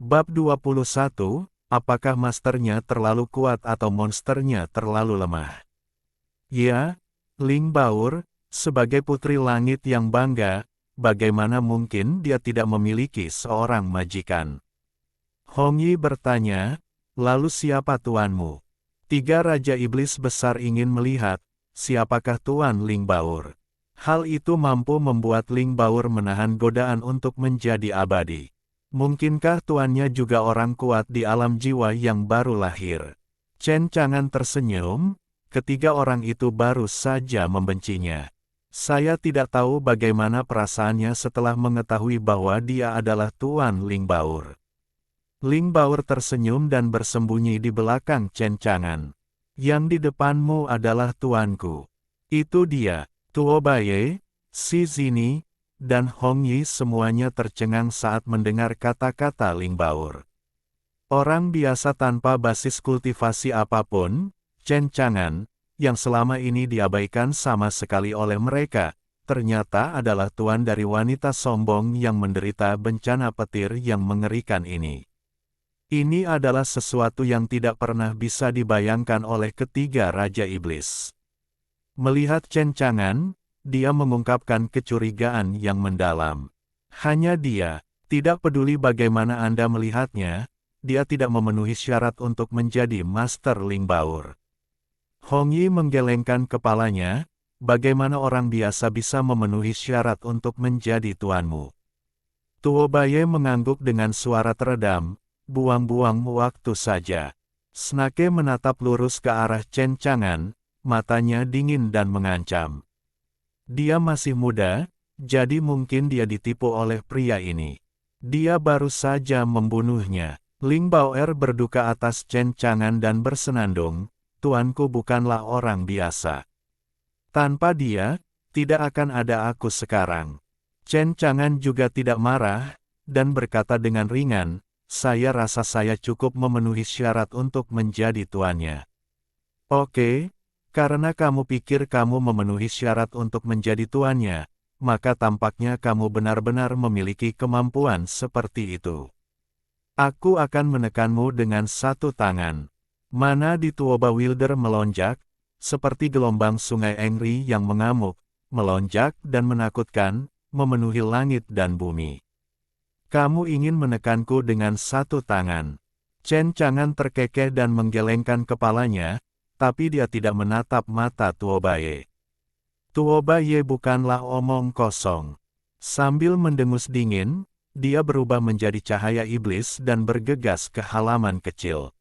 Bab 21, apakah masternya terlalu kuat atau monsternya terlalu lemah? Ya, Ling Baur, sebagai putri langit yang bangga, bagaimana mungkin dia tidak memiliki seorang majikan? Hong Yi bertanya, lalu siapa tuanmu? Tiga Raja Iblis besar ingin melihat, siapakah Tuan Ling Baur. Hal itu mampu membuat Ling Baur menahan godaan untuk menjadi abadi. Mungkinkah tuannya juga orang kuat di alam jiwa yang baru lahir? Chen Chang'an tersenyum, ketiga orang itu baru saja membencinya. Saya tidak tahu bagaimana perasaannya setelah mengetahui bahwa dia adalah Tuan Ling Baur. Ling Baur tersenyum dan bersembunyi di belakang Chen Chang'an. Yang di depanmu adalah tuanku. Itu dia, Tuo Baye, Si Zini, dan Hong Yi semuanya tercengang saat mendengar kata-kata Ling Baur. Orang biasa tanpa basis kultivasi apapun, Chen Chang'an, yang selama ini diabaikan sama sekali oleh mereka, ternyata adalah tuan dari wanita sombong yang menderita bencana petir yang mengerikan ini. Ini adalah sesuatu yang tidak pernah bisa dibayangkan oleh ketiga Raja Iblis. Melihat Chen Chang'an, dia mengungkapkan kecurigaan yang mendalam. Hanya dia, tidak peduli bagaimana Anda melihatnya, dia tidak memenuhi syarat untuk menjadi Master Ling Baur. Hong Yi menggelengkan kepalanya, bagaimana orang biasa bisa memenuhi syarat untuk menjadi tuanmu. Tuo Baye mengangguk dengan suara teredam, buang-buang waktu saja. Snake menatap lurus ke arah Chen Chang'an, matanya dingin dan mengancam. Dia masih muda, jadi mungkin dia ditipu oleh pria ini. Dia baru saja membunuhnya. Ling Baoer berduka atas Chen Chang'an dan bersenandung, tuanku bukanlah orang biasa. Tanpa dia, tidak akan ada aku sekarang. Chen Chang'an juga tidak marah, dan berkata dengan ringan, saya rasa saya cukup memenuhi syarat untuk menjadi tuannya. Oke. Karena kamu pikir kamu memenuhi syarat untuk menjadi tuannya, maka tampaknya kamu benar-benar memiliki kemampuan seperti itu. Aku akan menekanmu dengan satu tangan. Mana di Tuoba Wilder melonjak, seperti gelombang sungai Engri yang mengamuk, melonjak dan menakutkan, memenuhi langit dan bumi. Kamu ingin menekanku dengan satu tangan. Chen Chang'an terkekeh dan menggelengkan kepalanya, tapi dia tidak menatap mata Tuo Baye. Tuo Baye bukanlah omong kosong. Sambil mendengus dingin, dia berubah menjadi cahaya iblis dan bergegas ke halaman kecil.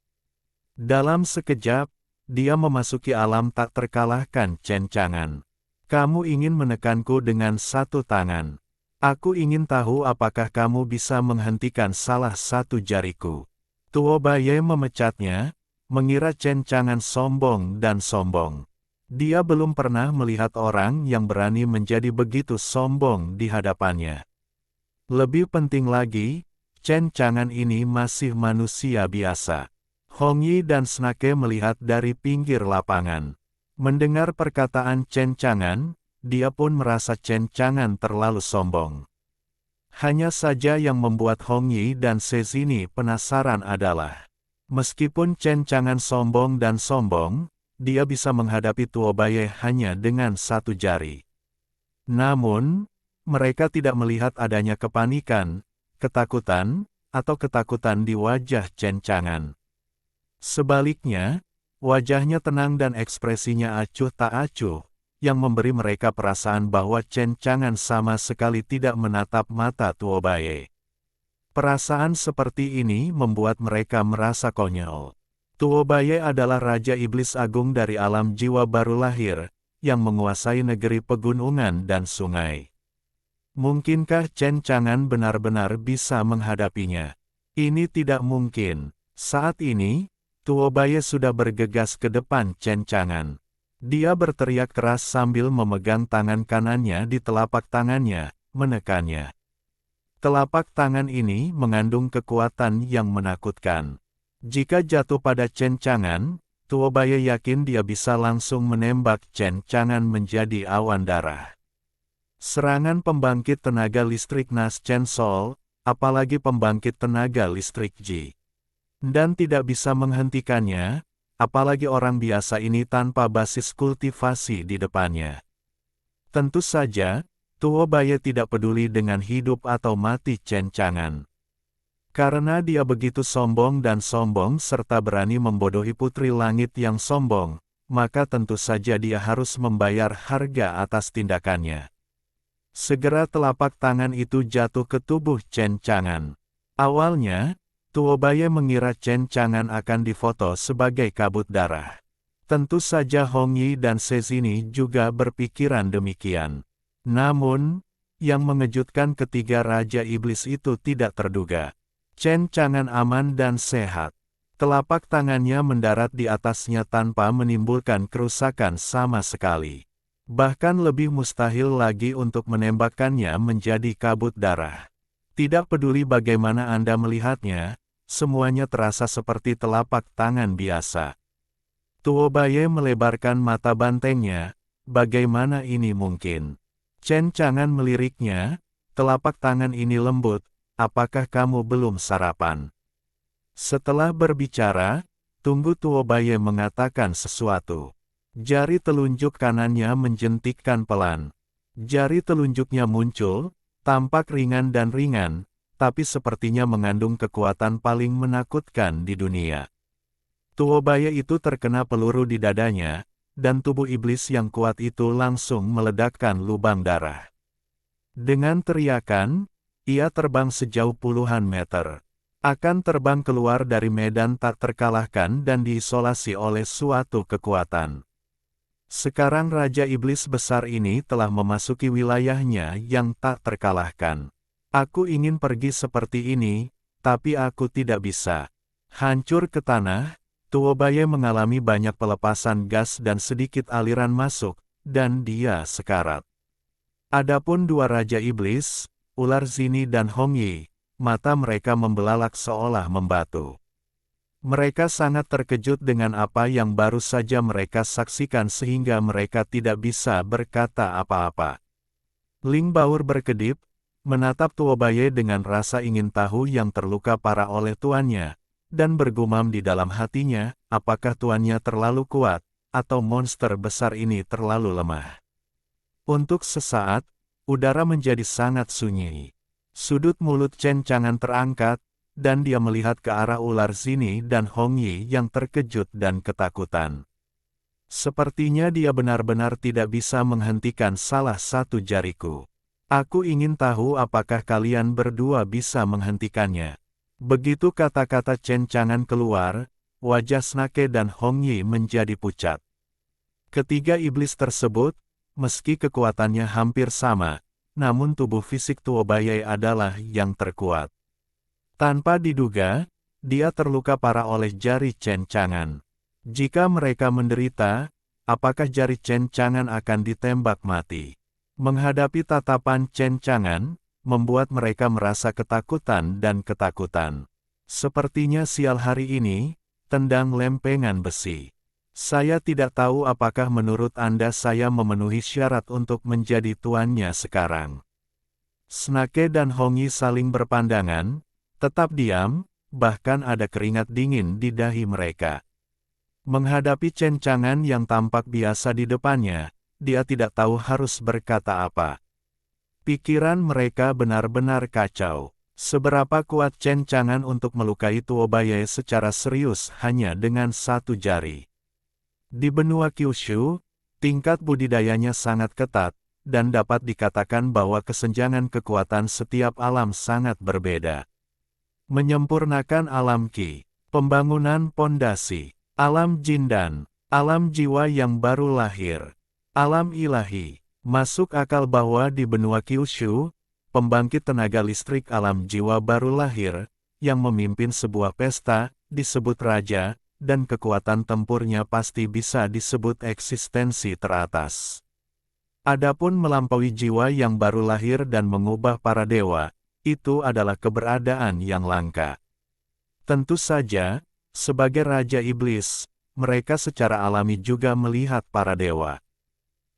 Dalam sekejap, dia memasuki alam tak terkalahkan Chen Chang'an. Kamu ingin menekanku dengan satu tangan. Aku ingin tahu apakah kamu bisa menghentikan salah satu jariku. Tuo Baye memecatnya, mengira Chen Chang'an sombong dan sombong. Dia belum pernah melihat orang yang berani menjadi begitu sombong di hadapannya. Lebih penting lagi, Chen Chang'an ini masih manusia biasa. Hong Yi dan Snake melihat dari pinggir lapangan. Mendengar perkataan Chen Chang'an, dia pun merasa Chen Chang'an terlalu sombong. Hanya saja yang membuat Hong Yi dan Sezini penasaran adalah, meskipun Chen Chang'an sombong dan sombong, dia bisa menghadapi Tuo Baye hanya dengan satu jari. Namun, mereka tidak melihat adanya kepanikan, ketakutan, atau ketakutan di wajah Chen Chang'an. Sebaliknya, wajahnya tenang dan ekspresinya acuh tak acuh, yang memberi mereka perasaan bahwa Chen Chang'an sama sekali tidak menatap mata Tuo Baye. Perasaan seperti ini membuat mereka merasa konyol. Tuo Baye adalah Raja Iblis Agung dari alam jiwa baru lahir, yang menguasai negeri pegunungan dan sungai. Mungkinkah Chen Chang'an benar-benar bisa menghadapinya? Ini tidak mungkin. Saat ini, Tuo Baye sudah bergegas ke depan Chen Chang'an. Dia berteriak keras sambil memegang tangan kanannya di telapak tangannya, menekannya. Telapak tangan ini mengandung kekuatan yang menakutkan. Jika jatuh pada Chen Chang'an, Tuo Baye yakin dia bisa langsung menembak Chen Chang'an menjadi awan darah. Serangan pembangkit tenaga listrik Nas Chen Sol, apalagi pembangkit tenaga listrik Ji. Dan tidak bisa menghentikannya, apalagi orang biasa ini tanpa basis kultivasi di depannya. Tentu saja, Tuo Baye tidak peduli dengan hidup atau mati Chen Chang'an. Karena dia begitu sombong dan sombong serta berani membodohi Putri Langit yang sombong, maka tentu saja dia harus membayar harga atas tindakannya. Segera telapak tangan itu jatuh ke tubuh Chen Chang'an. Awalnya, Tuo Baye mengira Chen Chang'an akan difoto sebagai kabut darah. Tentu saja Hong Yi dan Sezini juga berpikiran demikian. Namun, yang mengejutkan ketiga Raja Iblis itu tidak terduga. Chen Chang'an aman dan sehat. Telapak tangannya mendarat di atasnya tanpa menimbulkan kerusakan sama sekali. Bahkan lebih mustahil lagi untuk menembakkannya menjadi kabut darah. Tidak peduli bagaimana Anda melihatnya, semuanya terasa seperti telapak tangan biasa. Tuo Baye melebarkan mata bantengnya, bagaimana ini mungkin? Chen Chang'an meliriknya, telapak tangan ini lembut, apakah kamu belum sarapan? Setelah berbicara, tunggu Tuo Baye mengatakan sesuatu. Jari telunjuk kanannya menjentikkan pelan. Jari telunjuknya muncul, tampak ringan dan ringan, tapi sepertinya mengandung kekuatan paling menakutkan di dunia. Tuo Baye itu terkena peluru di dadanya, dan tubuh iblis yang kuat itu langsung meledakkan lubang darah. Dengan teriakan, ia terbang sejauh puluhan meter. Akan terbang keluar dari medan tak terkalahkan dan diisolasi oleh suatu kekuatan. Sekarang Raja Iblis besar ini telah memasuki wilayahnya yang tak terkalahkan. Aku ingin pergi seperti ini, tapi aku tidak bisa. Hancur ke tanah. Tuo Baye mengalami banyak pelepasan gas dan sedikit aliran masuk, dan dia sekarat. Adapun dua Raja Iblis, Ular Zini dan Hong Yi, mata mereka membelalak seolah membatu. Mereka sangat terkejut dengan apa yang baru saja mereka saksikan sehingga mereka tidak bisa berkata apa-apa. Ling Baur berkedip, menatap Tuo Baye dengan rasa ingin tahu yang terluka parah oleh tuannya, dan bergumam di dalam hatinya, apakah tuannya terlalu kuat, atau monster besar ini terlalu lemah. Untuk sesaat, udara menjadi sangat sunyi. Sudut mulut Chen Chang'an terangkat, dan dia melihat ke arah Ular Zini dan Hong Yi yang terkejut dan ketakutan. Sepertinya dia benar-benar tidak bisa menghentikan salah satu jariku. Aku ingin tahu apakah kalian berdua bisa menghentikannya. Begitu kata-kata Chen Chang'an keluar, wajah Snake dan Hong Yi menjadi pucat. Ketiga iblis tersebut, meski kekuatannya hampir sama, namun tubuh fisik Tuo Baye adalah yang terkuat. Tanpa diduga, dia terluka parah oleh jari Chen Chang'an. Jika mereka menderita, apakah jari Chen Chang'an akan ditembak mati? Menghadapi tatapan Chen Chang'an, membuat mereka merasa ketakutan dan ketakutan. Sepertinya sial hari ini, tendang lempengan besi. Saya tidak tahu apakah menurut Anda saya memenuhi syarat untuk menjadi tuannya sekarang. Snake dan Hong Yi saling berpandangan, tetap diam, bahkan ada keringat dingin di dahi mereka. Menghadapi Chen Chang'an yang tampak biasa di depannya, dia tidak tahu harus berkata apa. Pikiran mereka benar-benar kacau. Seberapa kuat Chen Chang'an untuk melukai Tuo Baye secara serius hanya dengan satu jari. Di benua Kyushu, tingkat budidayanya sangat ketat, dan dapat dikatakan bahwa kesenjangan kekuatan setiap alam sangat berbeda. Menyempurnakan alam Qi, pembangunan pondasi, alam jin dan alam jiwa yang baru lahir, alam ilahi. Masuk akal bahwa di benua Kyushu, pembangkit tenaga listrik alam jiwa baru lahir, yang memimpin sebuah pesta, disebut raja, dan kekuatan tempurnya pasti bisa disebut eksistensi teratas. Adapun melampaui jiwa yang baru lahir dan mengubah para dewa, itu adalah keberadaan yang langka. Tentu saja, sebagai Raja Iblis, mereka secara alami juga melihat para dewa.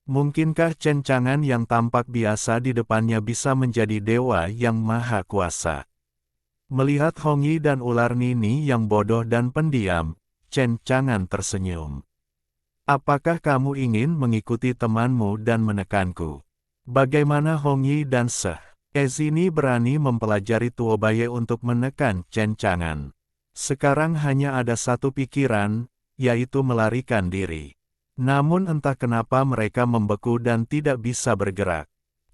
Mungkinkah Chen Chang'an yang tampak biasa di depannya bisa menjadi dewa yang maha kuasa? Melihat Hong Yi dan ular Nini yang bodoh dan pendiam, Chen Chang'an tersenyum. Apakah kamu ingin mengikuti temanmu dan menekanku? Bagaimana Hong Yi dan Seh Ezini berani mempelajari Tuo Baye untuk menekan Chen Chang'an? Sekarang hanya ada satu pikiran, yaitu melarikan diri. Namun entah kenapa mereka membeku dan tidak bisa bergerak.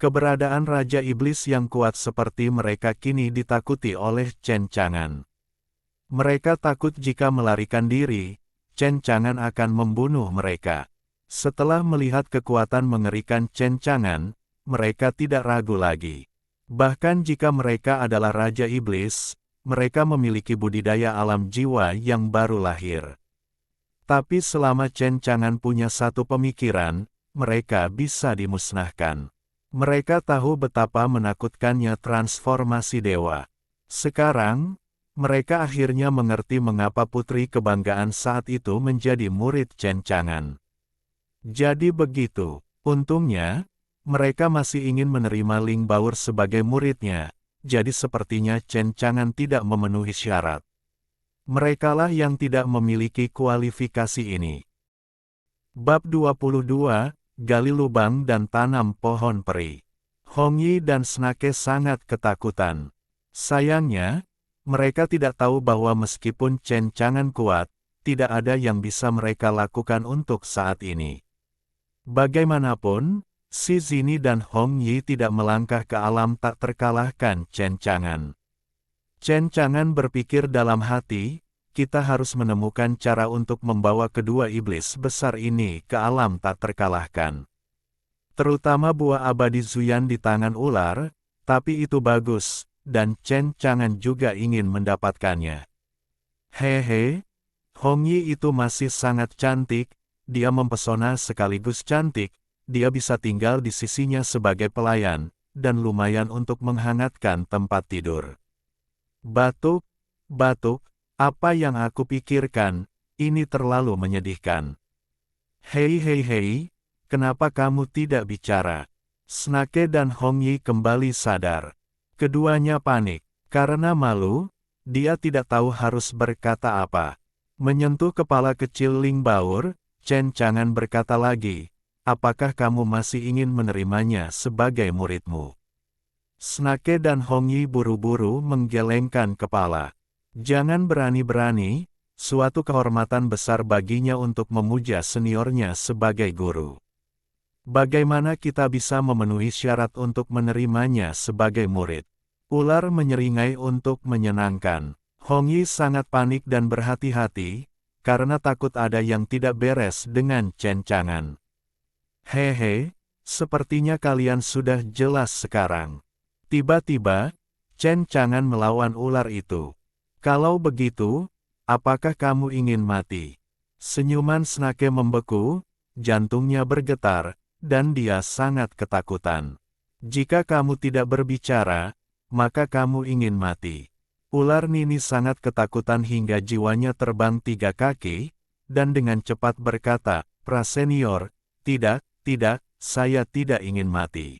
Keberadaan Raja Iblis yang kuat seperti mereka kini ditakuti oleh Chen Chang'an. Mereka takut jika melarikan diri, Chen Chang'an akan membunuh mereka. Setelah melihat kekuatan mengerikan Chen Chang'an, mereka tidak ragu lagi. Bahkan jika mereka adalah Raja Iblis, mereka memiliki budidaya alam jiwa yang baru lahir. Tapi selama Chen Chang'an punya satu pemikiran, mereka bisa dimusnahkan. Mereka tahu betapa menakutkannya transformasi dewa. Sekarang, mereka akhirnya mengerti mengapa putri kebanggaan saat itu menjadi murid Chen Chang'an. Jadi begitu, untungnya, mereka masih ingin menerima Ling Baur sebagai muridnya, jadi sepertinya Chen Chang'an tidak memenuhi syarat. Merekalah yang tidak memiliki kualifikasi ini. Bab 22, Gali Lubang dan Tanam Pohon Peri. Hong Yi dan Snake sangat ketakutan. Sayangnya, mereka tidak tahu bahwa meskipun Chen Chang'an kuat, tidak ada yang bisa mereka lakukan untuk saat ini. Bagaimanapun, Si Zini dan Hong Yi tidak melangkah ke alam tak terkalahkan Chen Chang'an. Chen Chang'an berpikir dalam hati, kita harus menemukan cara untuk membawa kedua iblis besar ini ke alam tak terkalahkan. Terutama buah abadi Zuyan di tangan ular, tapi itu bagus. Dan Chen Chang'an juga ingin mendapatkannya. Hehe, Hong Yi itu masih sangat cantik, dia mempesona sekaligus cantik, dia bisa tinggal di sisinya sebagai pelayan, dan lumayan untuk menghangatkan tempat tidur. Batuk, batuk, apa yang aku pikirkan, ini terlalu menyedihkan. Hei hei hei, kenapa kamu tidak bicara? Snake dan Hong Yi kembali sadar. Keduanya panik. Karena malu, dia tidak tahu harus berkata apa. Menyentuh kepala kecil Ling Baur, Chen Chang'an berkata lagi, apakah kamu masih ingin menerimanya sebagai muridmu? Snake dan Hong Yi buru-buru menggelengkan kepala. Jangan berani-berani, suatu kehormatan besar baginya untuk memuja seniornya sebagai guru. Bagaimana kita bisa memenuhi syarat untuk menerimanya sebagai murid? Ular menyeringai untuk menyenangkan. Hong Yi sangat panik dan berhati-hati, karena takut ada yang tidak beres dengan Chen Chang'an. Hehe, sepertinya kalian sudah jelas sekarang. Tiba-tiba, Chen Chang'an melawan ular itu. Kalau begitu, apakah kamu ingin mati? Senyuman Snake membeku, jantungnya bergetar, dan dia sangat ketakutan. Jika kamu tidak berbicara, maka kamu ingin mati. Ular Nini sangat ketakutan hingga jiwanya terbang 3 kaki, dan dengan cepat berkata, "Prasenior, tidak, saya tidak ingin mati."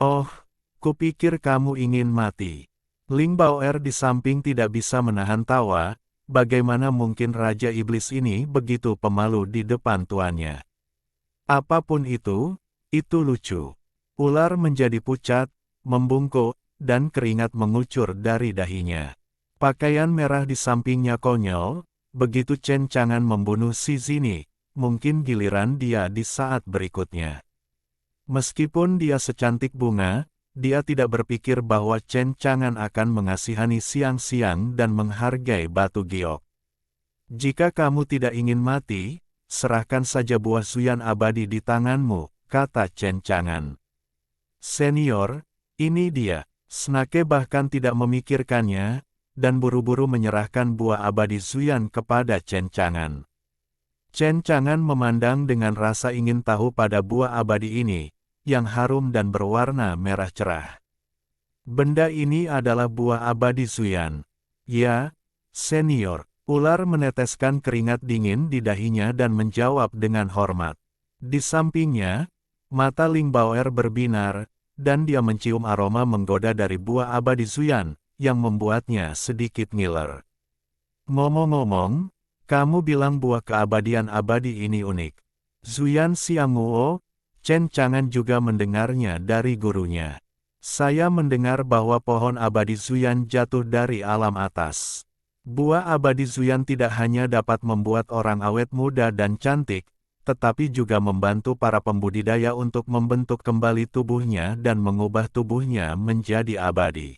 "Oh, kupikir kamu ingin mati." Ling Baoer di samping tidak bisa menahan tawa, bagaimana mungkin Raja Iblis ini begitu pemalu di depan tuannya. Apapun itu lucu. Ular menjadi pucat, membungkuk, dan keringat mengucur dari dahinya. Pakaian merah di sampingnya konyol, begitu Chen Chang'an membunuh si Zini, mungkin giliran dia di saat berikutnya. Meskipun dia secantik bunga, dia tidak berpikir bahwa Chen Chang'an akan mengasihani siang-siang dan menghargai batu giok. Jika kamu tidak ingin mati, serahkan saja buah Zuyan abadi di tanganmu, kata Chen Chang'an. Senior, ini dia. Snake bahkan tidak memikirkannya, dan buru-buru menyerahkan buah abadi Zuyan kepada Chen Chang'an. Chen Chang'an memandang dengan rasa ingin tahu pada buah abadi ini, yang harum dan berwarna merah cerah. Benda ini adalah buah abadi Zuyan. Ya, senior. Ular meneteskan keringat dingin di dahinya dan menjawab dengan hormat. Di sampingnya, mata Ling Baoer berbinar, dan dia mencium aroma menggoda dari buah abadi Zuyan, yang membuatnya sedikit ngiler. Ngomong-ngomong, kamu bilang buah keabadian abadi ini unik. Zuyan Xianguo, Chen Chang'an juga mendengarnya dari gurunya. Saya mendengar bahwa pohon abadi Zuyan jatuh dari alam atas. Buah abadi Zuyan tidak hanya dapat membuat orang awet muda dan cantik, tetapi juga membantu para pembudidaya untuk membentuk kembali tubuhnya dan mengubah tubuhnya menjadi abadi.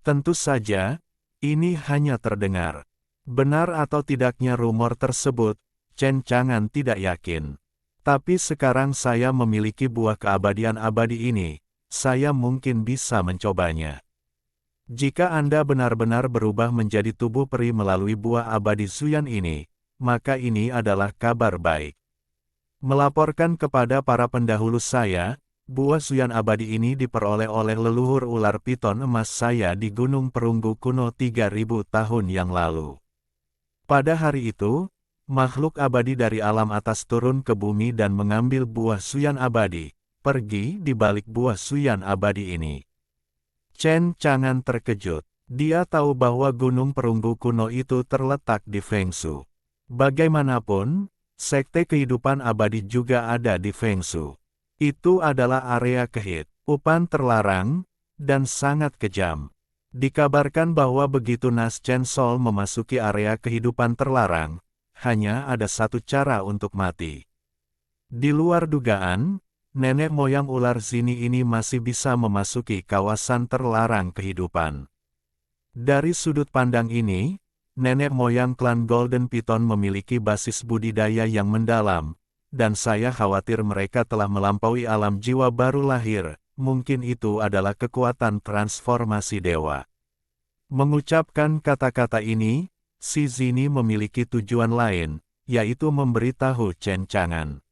Tentu saja, ini hanya terdengar. Benar atau tidaknya rumor tersebut, Chen Chang'an tidak yakin. Tapi sekarang saya memiliki buah keabadian abadi ini, saya mungkin bisa mencobanya. Jika Anda benar-benar berubah menjadi tubuh peri melalui buah abadi Zuyan ini, maka ini adalah kabar baik. Melaporkan kepada para pendahulu saya, buah Zuyan abadi ini diperoleh oleh leluhur ular piton emas saya di Gunung Perunggu kuno 3000 tahun yang lalu. Pada hari itu, makhluk abadi dari alam atas turun ke bumi dan mengambil buah Zuyan abadi, pergi di balik buah Zuyan abadi ini. Chen Chang'an terkejut. Dia tahu bahwa Gunung Perunggu kuno itu terletak di Fengsu. Bagaimanapun, sekte kehidupan abadi juga ada di Fengsu. Itu adalah area kehidupan terlarang, dan sangat kejam. Dikabarkan bahwa begitu Nas Chen Sol memasuki area kehidupan terlarang, hanya ada satu cara untuk mati. Di luar dugaan, nenek moyang ular zini ini masih bisa memasuki kawasan terlarang kehidupan. Dari sudut pandang ini, nenek moyang klan Golden Python memiliki basis budidaya yang mendalam, dan saya khawatir mereka telah melampaui alam jiwa baru lahir, mungkin itu adalah kekuatan transformasi dewa. Mengucapkan kata-kata ini, si Zini memiliki tujuan lain, yaitu memberitahu Chen Chang'an.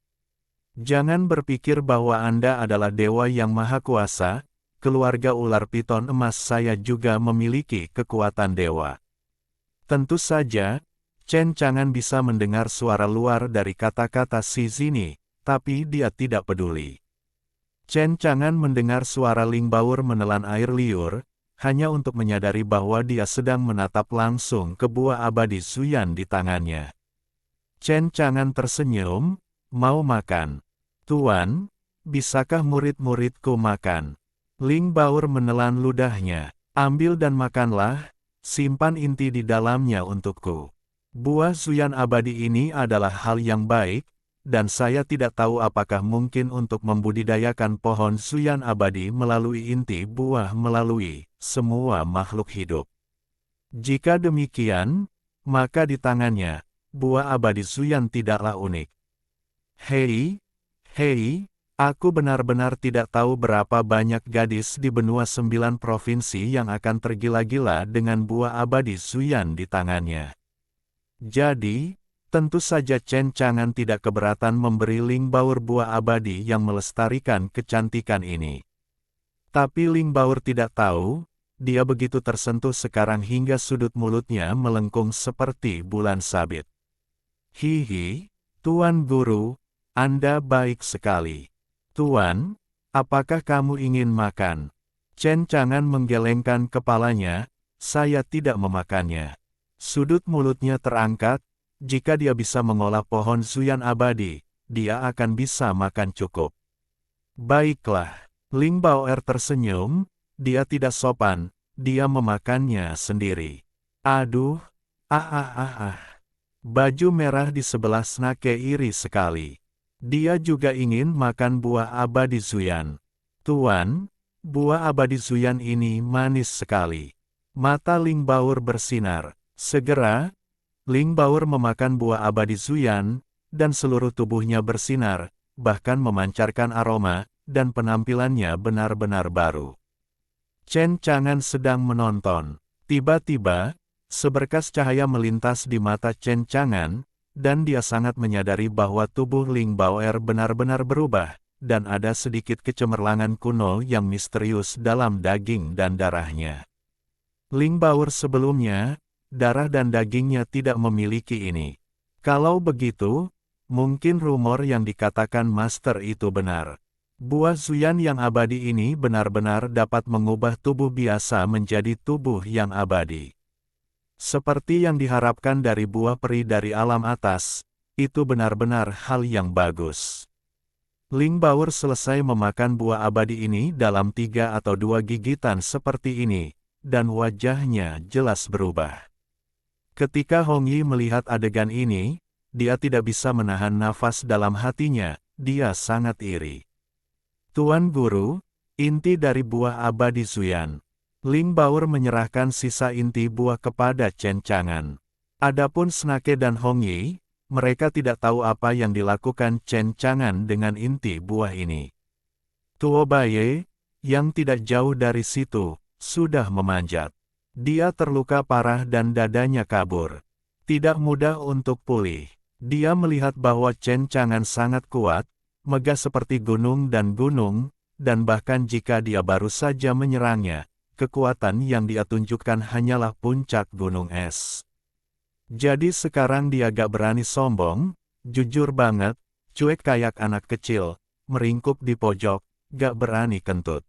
Jangan berpikir bahwa Anda adalah dewa yang maha kuasa, keluarga ular piton emas saya juga memiliki kekuatan dewa. Tentu saja, Chen Chang'an bisa mendengar suara luar dari kata-kata si Zini, tapi dia tidak peduli. Chen Chang'an mendengar suara Ling Baur menelan air liur, hanya untuk menyadari bahwa dia sedang menatap langsung ke buah abadi Zuyan di tangannya. Chen Chang'an tersenyum, mau makan. Tuan, bisakah murid-muridku makan? Ling Baur menelan ludahnya. Ambil dan makanlah, simpan inti di dalamnya untukku. Buah Zuyan abadi ini adalah hal yang baik, dan saya tidak tahu apakah mungkin untuk membudidayakan pohon Zuyan abadi melalui inti buah melalui semua makhluk hidup. Jika demikian, maka di tangannya, buah abadi Zuyan tidaklah unik. Hei, aku benar-benar tidak tahu berapa banyak gadis di benua 9 provinsi yang akan tergila-gila dengan buah abadi Zuyan di tangannya. Jadi, tentu saja Chen Chang'an tidak keberatan memberi Ling Baur buah abadi yang melestarikan kecantikan ini. Tapi Ling Baur tidak tahu, dia begitu tersentuh sekarang hingga sudut mulutnya melengkung seperti bulan sabit. Hihi, Tuan Guru, Anda baik sekali. Tuan, apakah kamu ingin makan? Chen Chang'an menggelengkan kepalanya, saya tidak memakannya. Sudut mulutnya terangkat, jika dia bisa mengolah pohon Zuyan abadi, dia akan bisa makan cukup. Baiklah, Ling Baoer tersenyum, dia tidak sopan, dia memakannya sendiri. Aduh, Baju merah di sebelah Snake iri sekali. Dia juga ingin makan buah abadi Zuyan. Tuan, buah abadi Zuyan ini manis sekali. Mata Ling Baur bersinar. Segera, Ling Baur memakan buah abadi Zuyan, dan seluruh tubuhnya bersinar, bahkan memancarkan aroma, dan penampilannya benar-benar baru. Chen Chang'an sedang menonton. Tiba-tiba, seberkas cahaya melintas di mata Chen Chang'an, dan dia sangat menyadari bahwa tubuh Ling Baoer benar-benar berubah, dan ada sedikit kecemerlangan kuno yang misterius dalam daging dan darahnya. Ling Baur sebelumnya, darah dan dagingnya tidak memiliki ini. Kalau begitu, mungkin rumor yang dikatakan Master itu benar. Buah Zuyan yang abadi ini benar-benar dapat mengubah tubuh biasa menjadi tubuh yang abadi. Seperti yang diharapkan dari buah peri dari alam atas, itu benar-benar hal yang bagus. Ling Baur selesai memakan buah abadi ini dalam 3 atau 2 gigitan seperti ini, dan wajahnya jelas berubah. Ketika Hong Yi melihat adegan ini, dia tidak bisa menahan nafas dalam hatinya, dia sangat iri. Tuan Guru, inti dari buah abadi Zuyan. Ling Baur menyerahkan sisa inti buah kepada Chen Chang'an. Adapun Snake dan Hong Yi, mereka tidak tahu apa yang dilakukan Chen Chang'an dengan inti buah ini. Tuo Baye, yang tidak jauh dari situ, sudah memanjat. Dia terluka parah dan dadanya kabur. Tidak mudah untuk pulih. Dia melihat bahwa Chen Chang'an sangat kuat, megah seperti gunung, dan bahkan jika dia baru saja menyerangnya, kekuatan yang dia tunjukkan hanyalah puncak gunung es. Jadi sekarang dia gak berani sombong, jujur banget, cuek kayak anak kecil, meringkuk di pojok, gak berani kentut.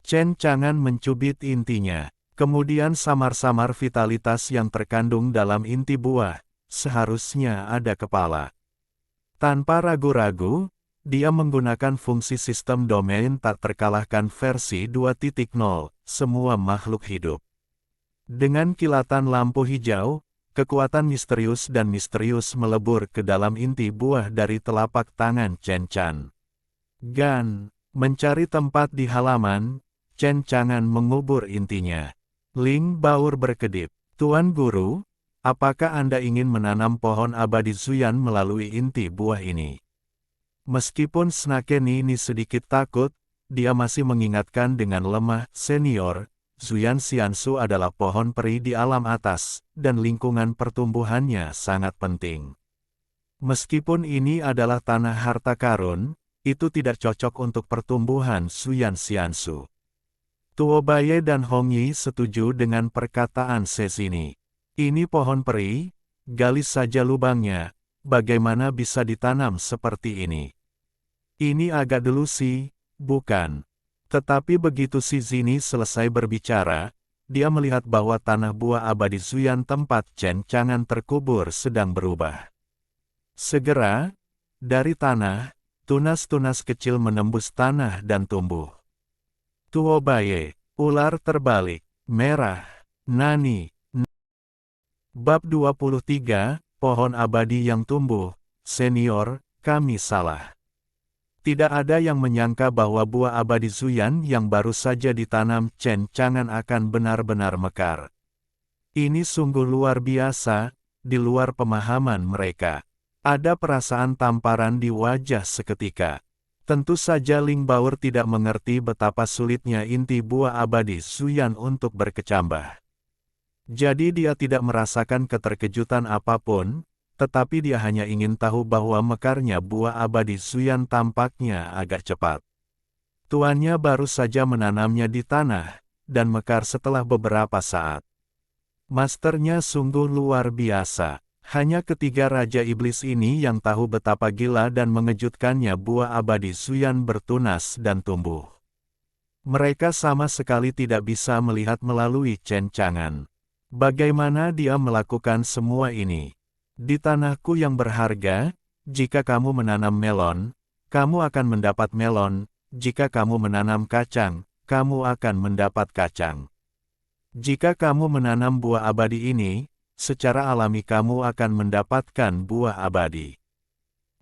Chen Chang'an mencubit intinya, kemudian samar-samar vitalitas yang terkandung dalam inti buah, seharusnya ada kepala. Tanpa ragu-ragu, dia menggunakan fungsi sistem domain tak terkalahkan versi 2.0, semua makhluk hidup. Dengan kilatan lampu hijau, kekuatan misterius melebur ke dalam inti buah dari telapak tangan Chen Chan. Gan, mencari tempat di halaman, Chen Chang'an mengubur intinya. Ling Baur berkedip, Tuan Guru, apakah Anda ingin menanam pohon abadi Zuyan melalui inti buah ini? Meskipun Snake Nini sedikit takut, dia masih mengingatkan dengan lemah, senior, Zuyan Xiansu adalah pohon peri di alam atas, dan lingkungan pertumbuhannya sangat penting. Meskipun ini adalah tanah harta karun, itu tidak cocok untuk pertumbuhan Zuyan Xiansu. Tuo Baye dan Hong Yi setuju dengan perkataan Sesini. Ini pohon peri, gali saja lubangnya, bagaimana bisa ditanam seperti ini? Ini agak delusi, bukan? Tetapi begitu si Zini selesai berbicara, dia melihat bahwa tanah buah abadi Zuyan tempat Chen Chang'an terkubur sedang berubah. Segera, dari tanah, tunas-tunas kecil menembus tanah dan tumbuh. Tuo Baye, ular terbalik, merah, nani. Bab 23, Pohon Abadi yang Tumbuh, Senior, kami salah. Tidak ada yang menyangka bahwa buah abadi Zuyan yang baru saja ditanam Chen Chang'an akan benar-benar mekar. Ini sungguh luar biasa, di luar pemahaman mereka. Ada perasaan tamparan di wajah seketika. Tentu saja Ling Baur tidak mengerti betapa sulitnya inti buah abadi Zuyan untuk berkecambah. Jadi dia tidak merasakan keterkejutan apapun, tetapi dia hanya ingin tahu bahwa mekarnya buah abadi Zuyan tampaknya agak cepat. Tuannya baru saja menanamnya di tanah, dan mekar setelah beberapa saat. Masternya sungguh luar biasa. Hanya ketiga Raja Iblis ini yang tahu betapa gila dan mengejutkannya buah abadi Zuyan bertunas dan tumbuh. Mereka sama sekali tidak bisa melihat melalui Chen Chang'an. Bagaimana dia melakukan semua ini? Di tanahku yang berharga, jika kamu menanam melon, kamu akan mendapat melon, jika kamu menanam kacang, kamu akan mendapat kacang. Jika kamu menanam buah abadi ini, secara alami kamu akan mendapatkan buah abadi.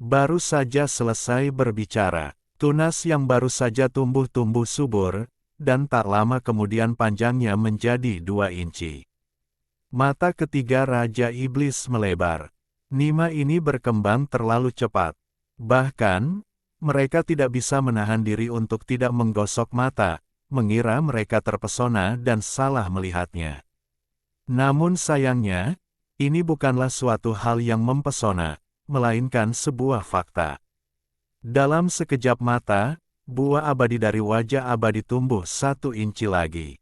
Baru saja selesai berbicara, tunas yang baru saja tumbuh subur, dan tak lama kemudian panjangnya menjadi 2 inci. Mata ketiga Raja Iblis melebar. Nima ini berkembang terlalu cepat. Bahkan, mereka tidak bisa menahan diri untuk tidak menggosok mata, mengira mereka terpesona dan salah melihatnya. Namun sayangnya, ini bukanlah suatu hal yang mempesona, melainkan sebuah fakta. Dalam sekejap mata, buah abadi dari wajah abadi tumbuh 1 inci lagi.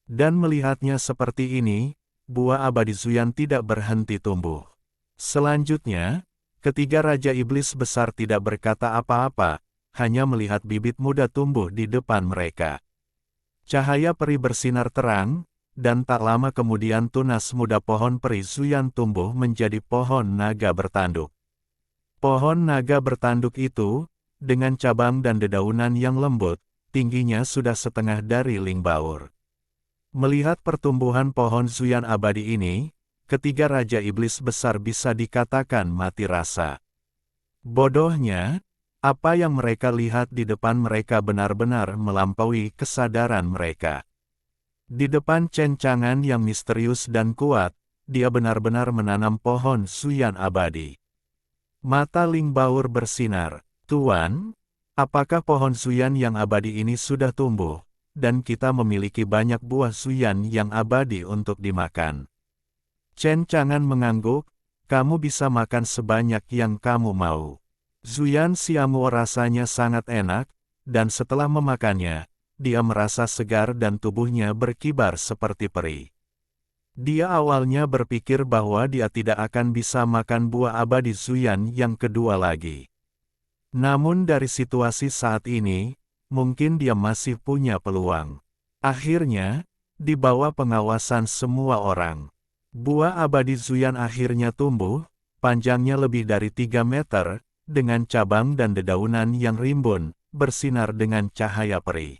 Dan melihatnya seperti ini, buah abadi Zuyan tidak berhenti tumbuh. Selanjutnya, ketiga Raja Iblis besar tidak berkata apa-apa, hanya melihat bibit muda tumbuh di depan mereka. Cahaya peri bersinar terang, dan tak lama kemudian tunas muda pohon peri Zuyan tumbuh menjadi pohon naga bertanduk. Pohon naga bertanduk itu, dengan cabang dan dedaunan yang lembut, tingginya sudah setengah dari Lingbaur. Melihat pertumbuhan pohon Zuyan abadi ini, ketiga Raja Iblis besar bisa dikatakan mati rasa. Bodohnya, apa yang mereka lihat di depan mereka benar-benar melampaui kesadaran mereka. Di depan cencangan yang misterius dan kuat, dia benar-benar menanam pohon Zuyan abadi. Mata Lingbaur bersinar, "Tuan, apakah pohon Zuyan yang abadi ini sudah tumbuh, dan kita memiliki banyak buah Zuyan yang abadi untuk dimakan?" Cencangan mengangguk, "Kamu bisa makan sebanyak yang kamu mau." Zuyan Xiaomo rasanya sangat enak, dan setelah memakannya, dia merasa segar dan tubuhnya berkibar seperti peri. Dia awalnya berpikir bahwa dia tidak akan bisa makan buah abadi Zuyan yang kedua lagi. Namun dari situasi saat ini, mungkin dia masih punya peluang. Akhirnya, di bawah pengawasan semua orang, buah abadi Zuyan akhirnya tumbuh, panjangnya lebih dari 3 meter, dengan cabang dan dedaunan yang rimbun, bersinar dengan cahaya peri.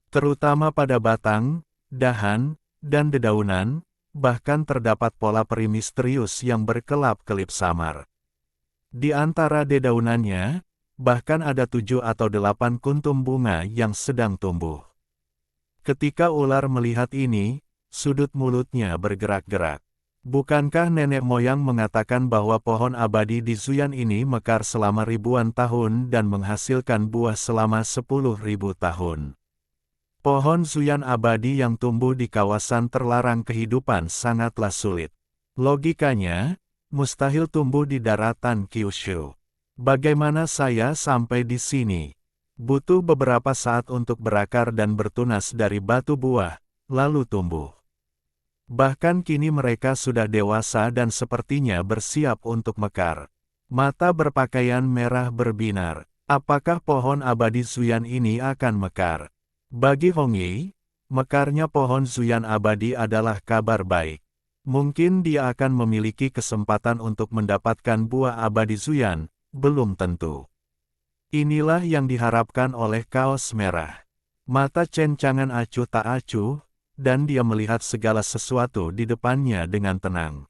Terutama pada batang, dahan, dan dedaunan, bahkan terdapat pola peri misterius yang berkelap-kelip samar. Di antara dedaunannya, bahkan ada 7 atau 8 kuntum bunga yang sedang tumbuh. Ketika ular melihat ini, sudut mulutnya bergerak-gerak. Bukankah nenek moyang mengatakan bahwa pohon abadi di Zuyan ini mekar selama ribuan tahun dan menghasilkan buah selama 10.000 tahun? Pohon Zuyan abadi yang tumbuh di kawasan terlarang kehidupan sangatlah sulit. Logikanya, mustahil tumbuh di daratan Kyushu. Bagaimana saya sampai di sini? Butuh beberapa saat untuk berakar dan bertunas dari batu buah, lalu tumbuh. Bahkan kini mereka sudah dewasa dan sepertinya bersiap untuk mekar. Mata berpakaian merah berbinar. Apakah pohon abadi Zuyan ini akan mekar? Bagi Hong Yi, mekarnya pohon Zuyan abadi adalah kabar baik. Mungkin dia akan memiliki kesempatan untuk mendapatkan buah abadi Zuyan, belum tentu. Inilah yang diharapkan oleh kaos merah. Mata cencangan acuh tak acuh, dan dia melihat segala sesuatu di depannya dengan tenang.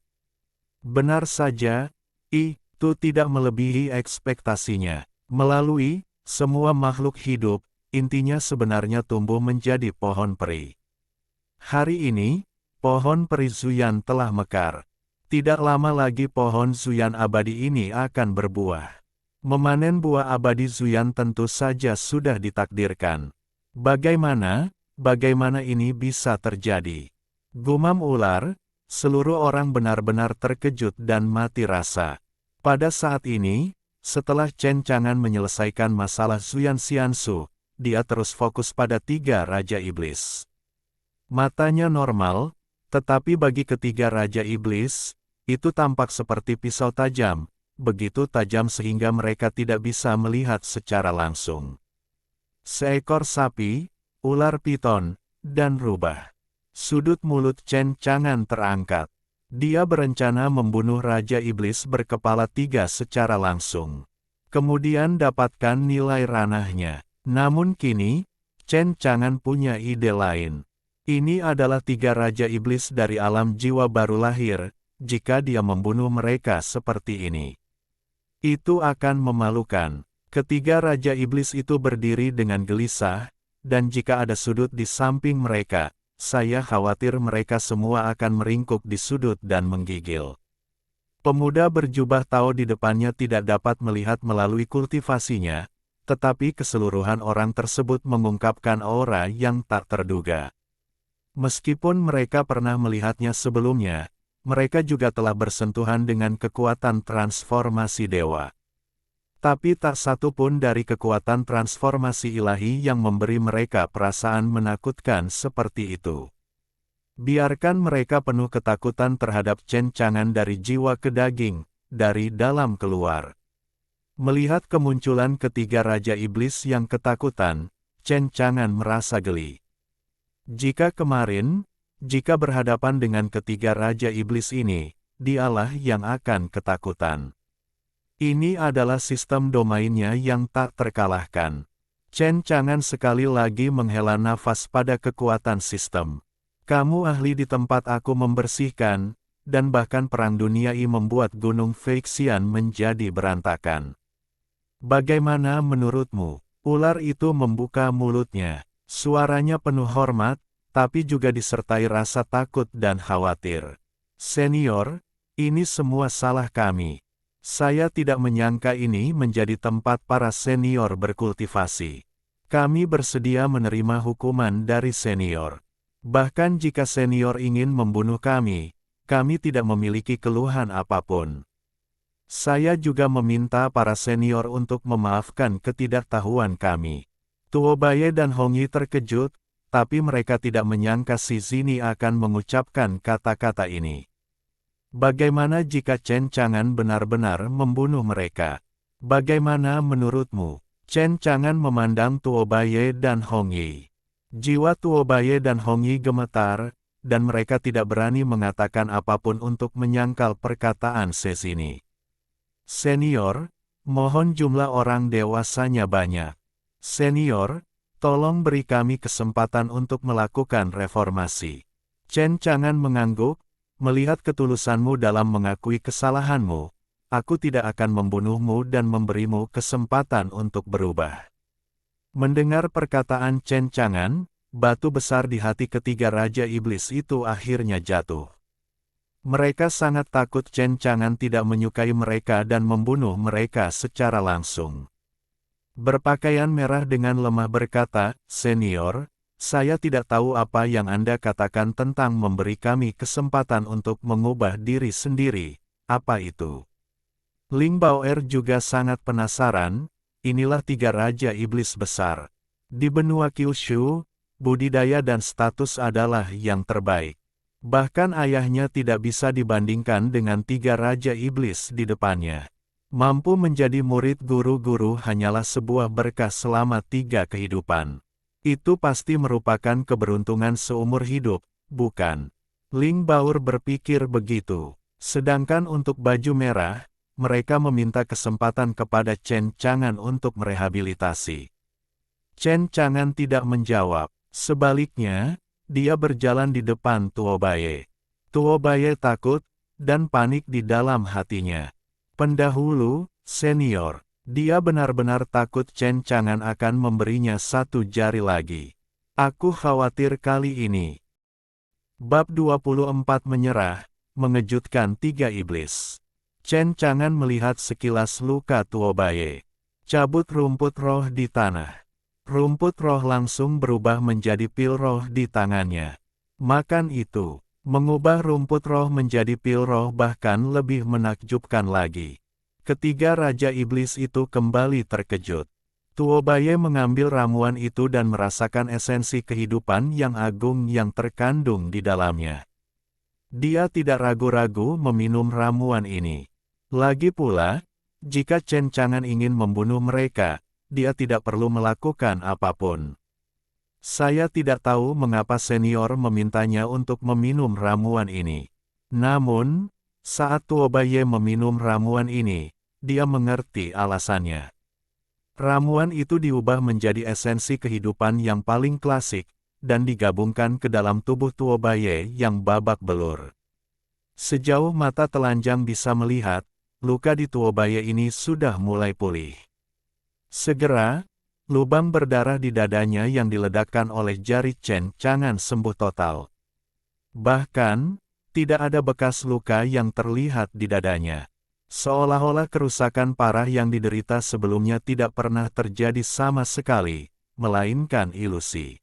Benar saja, itu tidak melebihi ekspektasinya. Melalui semua makhluk hidup, intinya sebenarnya tumbuh menjadi pohon peri. Hari ini, pohon peri Zuyan telah mekar. Tidak lama lagi pohon Zuyan abadi ini akan berbuah. Memanen buah abadi Zuyan tentu saja sudah ditakdirkan. Bagaimana ini bisa terjadi? Gumam ular, seluruh orang benar-benar terkejut dan mati rasa. Pada saat ini, setelah cencangan menyelesaikan masalah Zuyan Xiansu, dia terus fokus pada 3 Raja Iblis. Matanya normal, tetapi bagi ketiga Raja Iblis, itu tampak seperti pisau tajam, begitu tajam sehingga mereka tidak bisa melihat secara langsung. Seekor sapi, ular piton, dan rubah. Sudut mulut cencangan terangkat. Dia berencana membunuh Raja Iblis berkepala 3 secara langsung. Kemudian dapatkan nilai ranahnya. Namun kini, cencangan punya ide lain. Ini adalah 3 Raja Iblis dari alam jiwa baru lahir, jika dia membunuh mereka seperti ini. Itu akan memalukan. Ketiga Raja Iblis itu berdiri dengan gelisah, dan jika ada sudut di samping mereka, saya khawatir mereka semua akan meringkuk di sudut dan menggigil. Pemuda berjubah Tao di depannya tidak dapat melihat melalui kultivasinya, tetapi keseluruhan orang tersebut mengungkapkan aura yang tak terduga. Meskipun mereka pernah melihatnya sebelumnya, mereka juga telah bersentuhan dengan kekuatan transformasi dewa. Tapi tak satu pun dari kekuatan transformasi ilahi yang memberi mereka perasaan menakutkan seperti itu. Biarkan mereka penuh ketakutan terhadap cencangan dari jiwa ke daging, dari dalam keluar. Melihat kemunculan ketiga Raja Iblis yang ketakutan, Chen Chang'an merasa geli. Jika berhadapan dengan ketiga Raja Iblis ini, dialah yang akan ketakutan. Ini adalah sistem domainnya yang tak terkalahkan. Chen Chang'an sekali lagi menghela nafas pada kekuatan sistem. Kamu ahli di tempat aku membersihkan, dan bahkan Perang Dunia I membuat Gunung Feixian menjadi berantakan. Bagaimana menurutmu? Ular itu membuka mulutnya. Suaranya penuh hormat, tapi juga disertai rasa takut dan khawatir. Senior, ini semua salah kami. Saya tidak menyangka ini menjadi tempat para senior berkultivasi. Kami bersedia menerima hukuman dari senior. Bahkan jika senior ingin membunuh kami tidak memiliki keluhan apapun. Saya juga meminta para senior untuk memaafkan ketidaktahuan kami. Tuo Baye dan Hong Yi terkejut, tapi mereka tidak menyangka si Zini akan mengucapkan kata-kata ini. Bagaimana jika Chen Chang'an benar-benar membunuh mereka? Bagaimana menurutmu? Chen Chang'an memandang Tuo Baye dan Hong Yi. Jiwa Tuo Baye dan Hong Yi gemetar, dan mereka tidak berani mengatakan apapun untuk menyangkal perkataan Zini. Senior, mohon jumlah orang dewasanya banyak. Senior, tolong beri kami kesempatan untuk melakukan reformasi. Chen Chang'an mengangguk, melihat ketulusanmu dalam mengakui kesalahanmu, aku tidak akan membunuhmu dan memberimu kesempatan untuk berubah. Mendengar perkataan Chen Chang'an, batu besar di hati ketiga Raja Iblis itu akhirnya jatuh. Mereka sangat takut Chen Chang'an tidak menyukai mereka dan membunuh mereka secara langsung. Berpakaian merah dengan lemah berkata, "Senior, saya tidak tahu apa yang Anda katakan tentang memberi kami kesempatan untuk mengubah diri sendiri, apa itu?" Ling Bao'er juga sangat penasaran. Inilah tiga Raja Iblis besar. Di benua Kyushu, budidaya dan status adalah yang terbaik. Bahkan ayahnya tidak bisa dibandingkan dengan tiga Raja Iblis di depannya. Mampu menjadi murid guru-guru hanyalah sebuah berkah selama 3 kehidupan. Itu pasti merupakan keberuntungan seumur hidup, bukan? Ling Bao'er berpikir begitu. Sedangkan untuk baju merah, mereka meminta kesempatan kepada Chen Chang'an untuk merehabilitasi. Chen Chang'an tidak menjawab. Sebaliknya, dia berjalan di depan Tuo Baye. Tuo Baye takut dan panik di dalam hatinya. Pendahulu, senior, dia benar-benar takut Chen Chang'an akan memberinya satu jari lagi. Aku khawatir kali ini. Bab 24 menyerah, mengejutkan tiga iblis. Chen Chang'an melihat sekilas luka Tuo Baye. Cabut rumput roh di tanah. Rumput roh langsung berubah menjadi pil roh di tangannya. Makan itu, mengubah rumput roh menjadi pil roh bahkan lebih menakjubkan lagi. Ketiga Raja Iblis itu kembali terkejut. Tuo Baye mengambil ramuan itu dan merasakan esensi kehidupan yang agung yang terkandung di dalamnya. Dia tidak ragu-ragu meminum ramuan ini. Lagi pula, jika Chen Chang'an ingin membunuh mereka, dia tidak perlu melakukan apapun. Saya tidak tahu mengapa senior memintanya untuk meminum ramuan ini. Namun, saat Tuo Baye meminum ramuan ini, dia mengerti alasannya. Ramuan itu diubah menjadi esensi kehidupan yang paling klasik, dan digabungkan ke dalam tubuh Tuo Baye yang babak belur. Sejauh mata telanjang bisa melihat, luka di Tuo Baye ini sudah mulai pulih. Segera, lubang berdarah di dadanya yang diledakkan oleh jari Chen Chang'an sembuh total. Bahkan, tidak ada bekas luka yang terlihat di dadanya. Seolah-olah kerusakan parah yang diderita sebelumnya tidak pernah terjadi sama sekali, melainkan ilusi.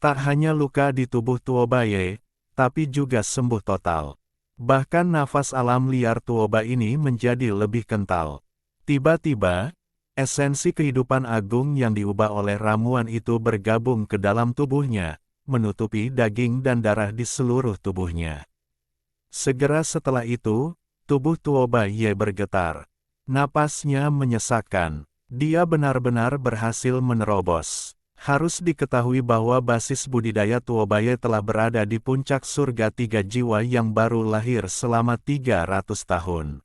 Tak hanya luka di tubuh Tuo Baye, tapi juga sembuh total. Bahkan nafas alam liar Tuo Baye ini menjadi lebih kental. Tiba-tiba, esensi kehidupan agung yang diubah oleh ramuan itu bergabung ke dalam tubuhnya, menutupi daging dan darah di seluruh tubuhnya. Segera setelah itu, tubuh Tuo Baye bergetar. Napasnya menyesakkan. Dia benar-benar berhasil menerobos. Harus diketahui bahwa basis budidaya Tuobaye telah berada di puncak surga 3 jiwa yang baru lahir selama 300 tahun.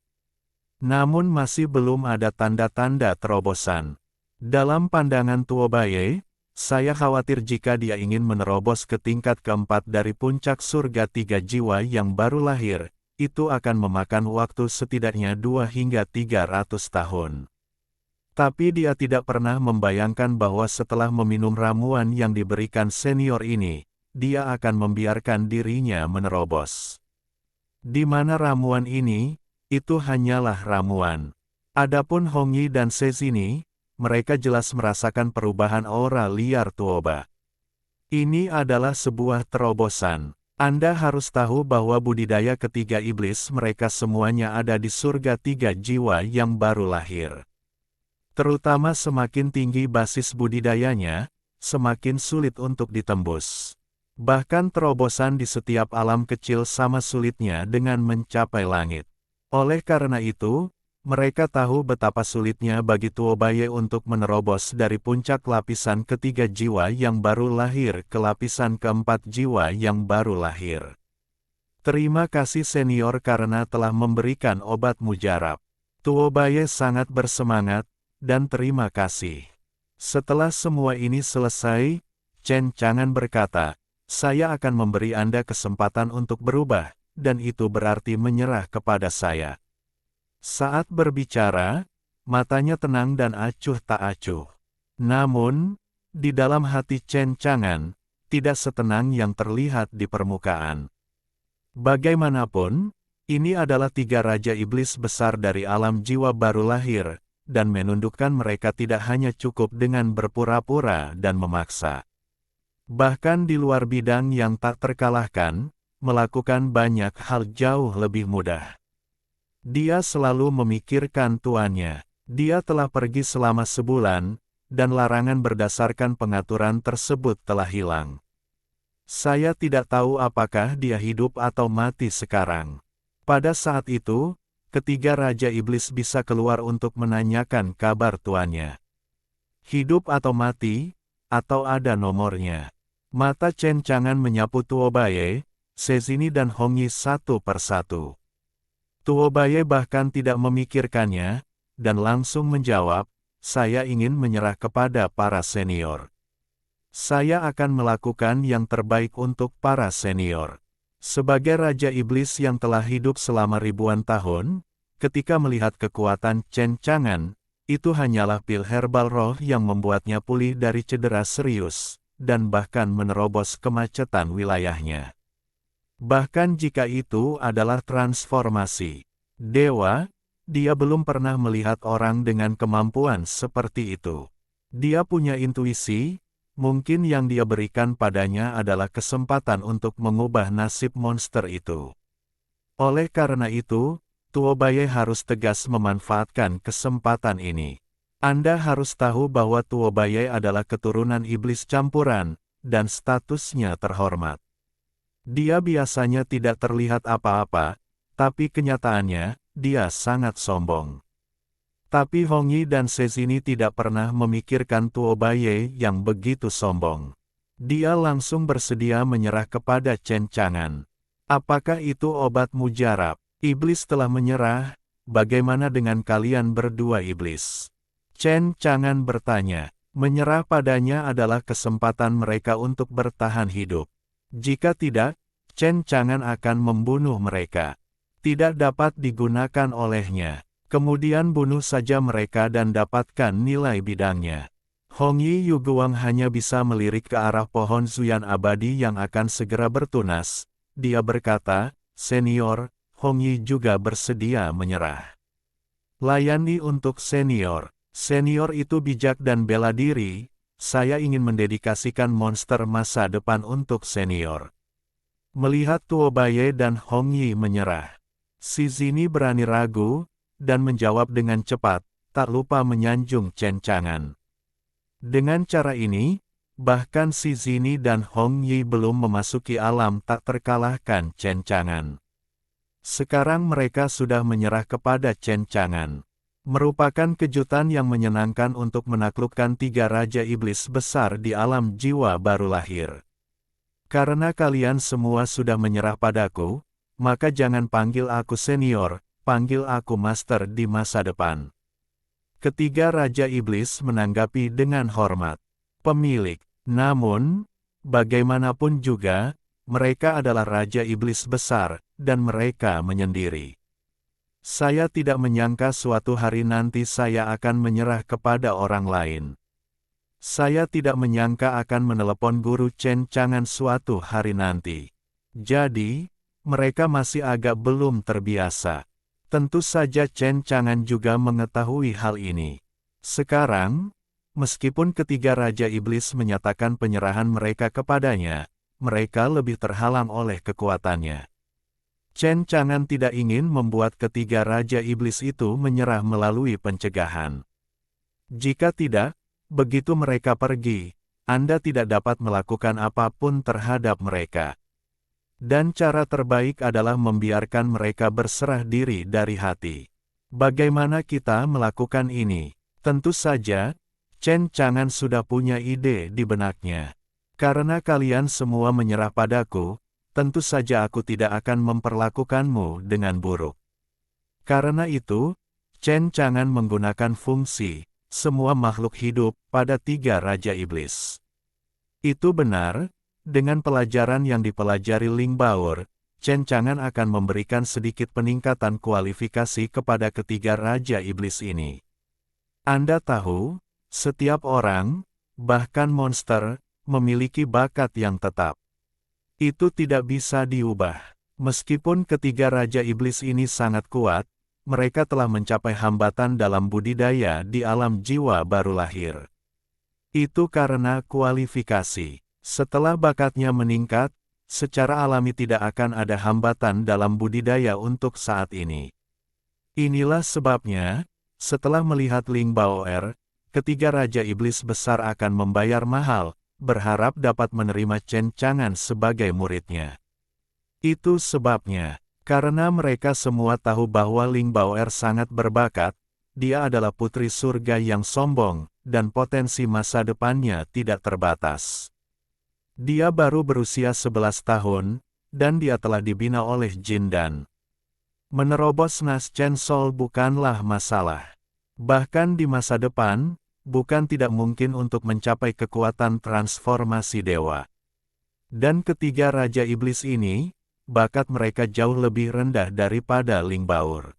Namun masih belum ada tanda-tanda terobosan. Dalam pandangan Tuobaye, saya khawatir jika dia ingin menerobos ke tingkat keempat dari puncak surga 3 jiwa yang baru lahir, itu akan memakan waktu setidaknya 2 hingga 300 tahun. Tapi dia tidak pernah membayangkan bahwa setelah meminum ramuan yang diberikan senior ini, dia akan membiarkan dirinya menerobos. Di mana ramuan ini, itu hanyalah ramuan. Adapun Hongyi dan Sezini, mereka jelas merasakan perubahan aura liar Tuoba. Ini adalah sebuah terobosan. Anda harus tahu bahwa budidaya ketiga iblis mereka semuanya ada di surga 3 jiwa yang baru lahir. Terutama semakin tinggi basis budidayanya, semakin sulit untuk ditembus. Bahkan terobosan di setiap alam kecil sama sulitnya dengan mencapai langit. Oleh karena itu, mereka tahu betapa sulitnya bagi Tuobaye untuk menerobos dari puncak lapisan ketiga jiwa yang baru lahir ke lapisan keempat jiwa yang baru lahir. Terima kasih senior karena telah memberikan obat mujarab. Tuobaye sangat bersemangat, dan terima kasih. Setelah semua ini selesai, Chen Chang'an berkata, saya akan memberi Anda kesempatan untuk berubah, dan itu berarti menyerah kepada saya. Saat berbicara, matanya tenang dan acuh tak acuh. Namun, di dalam hati Chen Chang'an, tidak setenang yang terlihat di permukaan. Bagaimanapun, ini adalah 3 raja iblis besar dari alam jiwa baru lahir, dan menundukkan mereka tidak hanya cukup dengan berpura-pura dan memaksa. Bahkan di luar bidang yang tak terkalahkan, melakukan banyak hal jauh lebih mudah. Dia selalu memikirkan tuannya. Dia telah pergi selama sebulan, dan larangan berdasarkan pengaturan tersebut telah hilang. Saya tidak tahu apakah dia hidup atau mati sekarang. Pada saat itu, ketiga raja iblis bisa keluar untuk menanyakan kabar tuannya. Hidup atau mati, atau ada nomornya. Mata Chen Chang'an menyapu Tuobaye, Sezini dan Hongyi satu persatu. Tuobaye bahkan tidak memikirkannya, dan langsung menjawab, saya ingin menyerah kepada para senior. Saya akan melakukan yang terbaik untuk para senior. Sebagai Raja Iblis yang telah hidup selama ribuan tahun, ketika melihat kekuatan Chen Chang'an, itu hanyalah pil herbal roh yang membuatnya pulih dari cedera serius, dan bahkan menerobos kemacetan wilayahnya. Bahkan jika itu adalah transformasi dewa, dia belum pernah melihat orang dengan kemampuan seperti itu. Dia punya intuisi, mungkin yang dia berikan padanya adalah kesempatan untuk mengubah nasib monster itu. Oleh karena itu, Tuobaye harus tegas memanfaatkan kesempatan ini. Anda harus tahu bahwa Tuobaye adalah keturunan iblis campuran, dan statusnya terhormat. Dia biasanya tidak terlihat apa-apa, tapi kenyataannya, dia sangat sombong. Tapi Hongyi dan Sezini tidak pernah memikirkan Tuobaye yang begitu sombong. Dia langsung bersedia menyerah kepada Chen Chang'an. Apakah itu obat mujarab? Iblis telah menyerah, bagaimana dengan kalian berdua iblis? Chen Chang'an bertanya. Menyerah padanya adalah kesempatan mereka untuk bertahan hidup. Jika tidak, Chen Chang'an akan membunuh mereka. Tidak dapat digunakan olehnya. Kemudian bunuh saja mereka dan dapatkan nilai bidangnya. Hongyi Yuguang hanya bisa melirik ke arah pohon Zuyan abadi yang akan segera bertunas. Dia berkata, senior, Hongyi juga bersedia menyerah. Layani untuk senior. Senior itu bijak dan bela diri, saya ingin mendedikasikan monster masa depan untuk senior. Melihat Tuobaye dan Hongyi menyerah, Sezini berani ragu, dan menjawab dengan cepat, tak lupa menyanjung Chen Chang'an. Dengan cara ini, bahkan Sezini dan Hongyi belum memasuki alam tak terkalahkan Chen Chang'an. Sekarang mereka sudah menyerah kepada Chen Chang'an. Merupakan kejutan yang menyenangkan untuk menaklukkan tiga raja iblis besar di alam jiwa baru lahir. Karena kalian semua sudah menyerah padaku, maka jangan panggil aku senior, panggil aku master di masa depan. Ketiga raja iblis menanggapi dengan hormat. Pemilik, namun, bagaimanapun juga, mereka adalah raja iblis besar, dan mereka menyendiri. Saya tidak menyangka suatu hari nanti saya akan menyerah kepada orang lain. Saya tidak menyangka akan menelepon guru Chen Chang'an suatu hari nanti. Jadi, mereka masih agak belum terbiasa. Tentu saja Chen Chang'an juga mengetahui hal ini. Sekarang, meskipun ketiga raja iblis menyatakan penyerahan mereka kepadanya, mereka lebih terhalang oleh kekuatannya. Chen Chang'an tidak ingin membuat ketiga raja iblis itu menyerah melalui pencegahan. Jika tidak, begitu mereka pergi, Anda tidak dapat melakukan apapun terhadap mereka. Dan cara terbaik adalah membiarkan mereka berserah diri dari hati. Bagaimana kita melakukan ini? Tentu saja, Chen Chang'an sudah punya ide di benaknya. Karena kalian semua menyerah padaku, tentu saja aku tidak akan memperlakukanmu dengan buruk. Karena itu, Chen Chang'an menggunakan fungsi semua makhluk hidup pada tiga raja iblis. Itu benar, dengan pelajaran yang dipelajari Ling Baor, Chen Chang'an akan memberikan sedikit peningkatan kualifikasi kepada ketiga raja iblis ini. Anda tahu, setiap orang, bahkan monster, memiliki bakat yang tetap. Itu tidak bisa diubah. Meskipun ketiga raja iblis ini sangat kuat, mereka telah mencapai hambatan dalam budidaya di alam jiwa baru lahir. Itu karena kualifikasi. Setelah bakatnya meningkat, secara alami tidak akan ada hambatan dalam budidaya untuk saat ini. Inilah sebabnya, setelah melihat Ling Baoer, ketiga raja iblis besar akan membayar mahal, berharap dapat menerima Chen Chang'an sebagai muridnya. Itu sebabnya, karena mereka semua tahu bahwa Ling Baoer sangat berbakat, dia adalah putri surga yang sombong, dan potensi masa depannya tidak terbatas. Dia baru berusia 11 tahun, dan dia telah dibina oleh Jin Dan. Menerobos Nas Chen Sol bukanlah masalah. Bahkan di masa depan, bukan tidak mungkin untuk mencapai kekuatan transformasi dewa. Dan ketiga raja iblis ini, bakat mereka jauh lebih rendah daripada Ling Baor.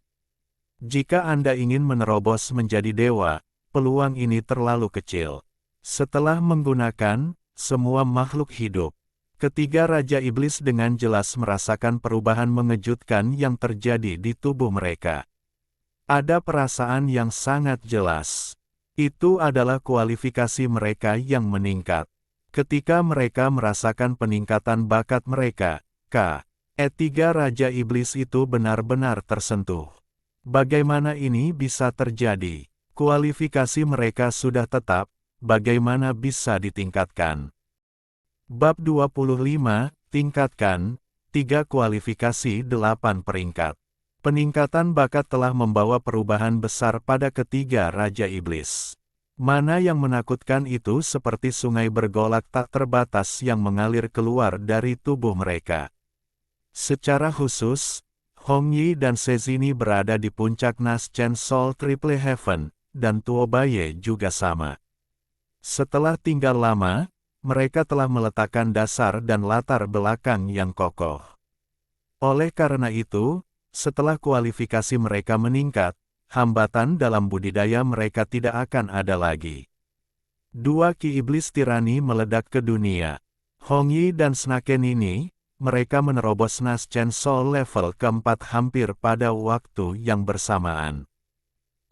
Jika Anda ingin menerobos menjadi dewa, peluang ini terlalu kecil. Setelah menggunakan semua makhluk hidup, ketiga raja iblis dengan jelas merasakan perubahan mengejutkan yang terjadi di tubuh mereka. Ada perasaan yang sangat jelas. Itu adalah kualifikasi mereka yang meningkat. Ketika mereka merasakan peningkatan bakat mereka, tiga raja iblis itu benar-benar tersentuh. Bagaimana ini bisa terjadi? Kualifikasi mereka sudah tetap, bagaimana bisa ditingkatkan? Bab 25, tingkatkan, 3 kualifikasi 8 peringkat. Peningkatan bakat telah membawa perubahan besar pada ketiga raja iblis. Mana yang menakutkan itu seperti sungai bergolak tak terbatas yang mengalir keluar dari tubuh mereka. Secara khusus, Hong Yi dan Sezini berada di puncak Nas Chen Sol Triple Heaven, dan Tuo Baye juga sama. Setelah tinggal lama, mereka telah meletakkan dasar dan latar belakang yang kokoh. Oleh karena itu, setelah kualifikasi mereka meningkat, hambatan dalam budidaya mereka tidak akan ada lagi. Dua ki iblis tirani meledak ke dunia. Hong Yi dan Snaken ini, mereka menerobos Nas Chen Sol level keempat hampir pada waktu yang bersamaan.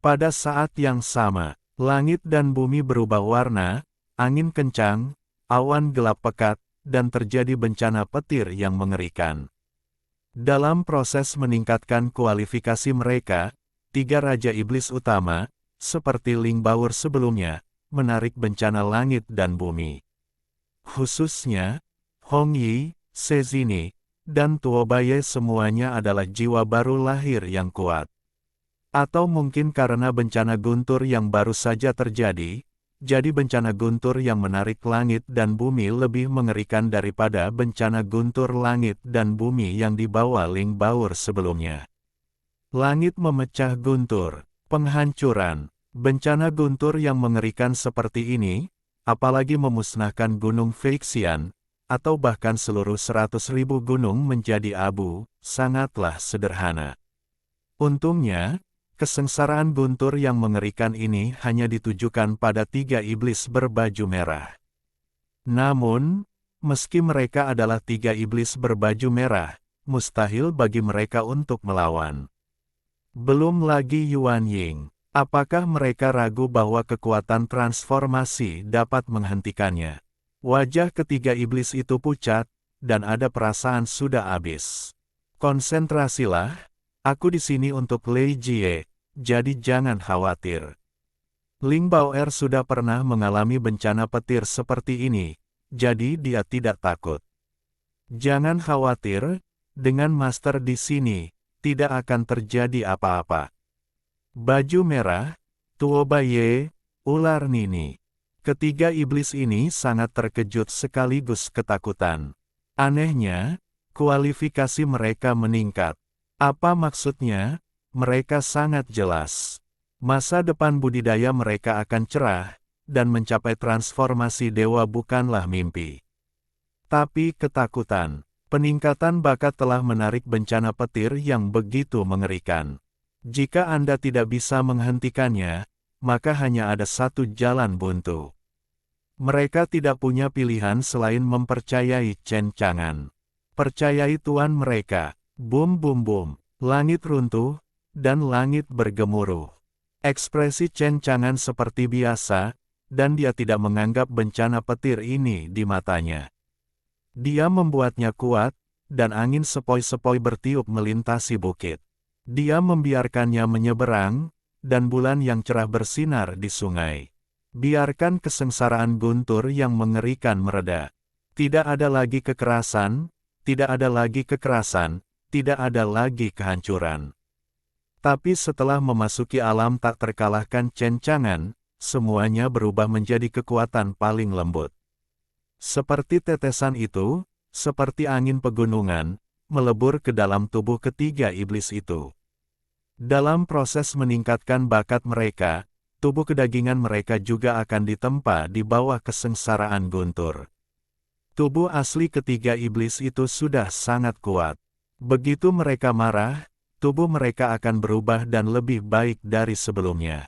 Pada saat yang sama, langit dan bumi berubah warna, angin kencang, awan gelap pekat, dan terjadi bencana petir yang mengerikan. Dalam proses meningkatkan kualifikasi mereka, tiga raja iblis utama, seperti Ling Baor sebelumnya, menarik bencana langit dan bumi. Khususnya, Hong Yi, Sezini, dan Tuo Baye semuanya adalah jiwa baru lahir yang kuat. Atau mungkin karena bencana guntur yang baru saja terjadi, jadi bencana guntur yang menarik langit dan bumi lebih mengerikan daripada bencana guntur langit dan bumi yang dibawa Ling Baur sebelumnya. Langit memecah guntur, penghancuran, bencana guntur yang mengerikan seperti ini, apalagi memusnahkan gunung Feixian, atau bahkan seluruh 100.000 gunung menjadi abu, sangatlah sederhana. Untungnya, kesengsaraan guntur yang mengerikan ini hanya ditujukan pada 3 iblis berbaju merah. Namun, meski mereka adalah 3 iblis berbaju merah, mustahil bagi mereka untuk melawan. Belum lagi Yuan Ying. Apakah mereka ragu bahwa kekuatan transformasi dapat menghentikannya? Wajah ketiga iblis itu pucat, dan ada perasaan sudah habis. Konsentrasilah. Aku di sini untuk Lei Jie, jadi jangan khawatir. Ling Bao'er sudah pernah mengalami bencana petir seperti ini, jadi dia tidak takut. Jangan khawatir, dengan master di sini, tidak akan terjadi apa-apa. Baju merah, Tuo Baye, ular nini. Ketiga iblis ini sangat terkejut sekaligus ketakutan. Anehnya, kualifikasi mereka meningkat. Apa maksudnya? Mereka sangat jelas. Masa depan budidaya mereka akan cerah, dan mencapai transformasi dewa bukanlah mimpi. Tapi ketakutan, peningkatan bakat telah menarik bencana petir yang begitu mengerikan. Jika Anda tidak bisa menghentikannya, maka hanya ada satu jalan buntu. Mereka tidak punya pilihan selain mempercayai Chen Chang'an. Percayai tuan mereka. Bum bum bum, langit runtuh, dan langit bergemuruh. Ekspresi Chen Chang'an seperti biasa, dan dia tidak menganggap bencana petir ini di matanya. Dia membuatnya kuat, dan angin sepoi-sepoi bertiup melintasi bukit. Dia membiarkannya menyeberang, dan bulan yang cerah bersinar di sungai. Biarkan kesengsaraan guntur yang mengerikan mereda. Tidak ada lagi kekerasan, tidak ada lagi kekerasan, tidak ada lagi kehancuran. Tapi setelah memasuki alam tak terkalahkan Chen Chang'an, semuanya berubah menjadi kekuatan paling lembut. Seperti tetesan itu, seperti angin pegunungan, melebur ke dalam tubuh ketiga iblis itu. Dalam proses meningkatkan bakat mereka, tubuh kedagingan mereka juga akan ditempa di bawah kesengsaraan guntur. Tubuh asli ketiga iblis itu sudah sangat kuat. Begitu mereka marah, tubuh mereka akan berubah dan lebih baik dari sebelumnya.